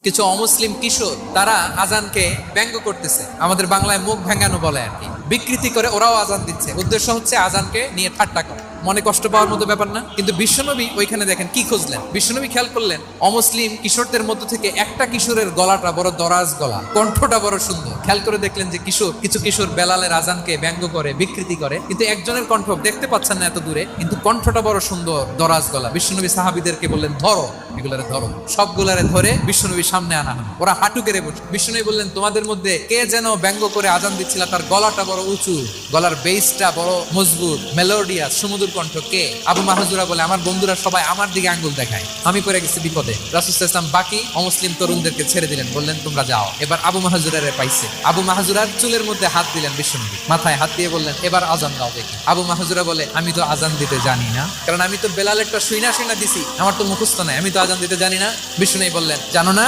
কিছু অমুসলিম কিশোর তারা আজানকে ব্যঙ্গ করতেছে, আমাদের বাংলায় মুখ ভেঙ্গানো বলে আর কি, বিকৃতি করে ওরাও আজান দিচ্ছে। উদ্দেশ্য হচ্ছে আজানকে নিয়ে ঠাট্টা করা, মনে কষ্ট পাওয়ার মতো ব্যাপার না। কিন্তু বিশ্বনবী ওইখানে দেখেন কি খুঁজলেন। বিশ্বনবী খেয়াল করলেন অমুসলিম কিশোরদের মধ্য থেকে একটা কিশোরের গলাটা বড় দরাজ গলা, কণ্ঠটা বড় সুন্দর। খেয়াল করে দেখলেন যে কিছু কিশোর বেলালের আজানকে ব্যঙ্গ করে, বিকৃতি করে, কিন্তু একজনের কণ্ঠ দেখতে পাচ্ছেন না এত দূরে, কিন্তু কণ্ঠটা বড় সুন্দর, দরাজ গলা। বিশ্বনবী সাহাবীদেরকে বললেন ধরো, এগুলারে ধরো। সবগুলারে ধরে বিশ্বনবীর সামনে আনা হলো। ওরা হাঁটু কেড়ে বসে। বিশ্বনবী বললেন তোমাদের মধ্যে কে যেন ব্যঙ্গ করে আজান দিচ্ছিল, তার গলাটা বড় উঁচু, গলার বেসটা বড় মজবুত, মেলোডিয়াস, সুমধুর কণ্ঠ কে? আবু মাহজুরা বলে আমার বন্ধুরা সবাই আমার দিকে আঙ্গুল দেখায়, আমি পড়ে গেছি বিপদে। রাসূল সাল্লাল্লাহু আলাইহি ওয়াসাল্লাম বাকি অমুসলিম তরুণদেরকে ছেড়ে দিলেন, বললেন তোমরা যাও। এবার আবু মাহজুরারে পাইছে। আবু মাহজুরার চুলের মধ্যে হাত দিলেন বিশ্বনবী, মাথায় হাত দিয়ে বললেন এবার আজান দাও দেখি। আবু মাহজুরা বলে আমি তো আজান দিতে জানি না, কারণ আমি তো বেলালেরটা শুইনা দিছি, আমার তো মুখস্থ নাই, আমি তো আজান দিতে জানি না। বিশ্বনবী বললেন জানো না?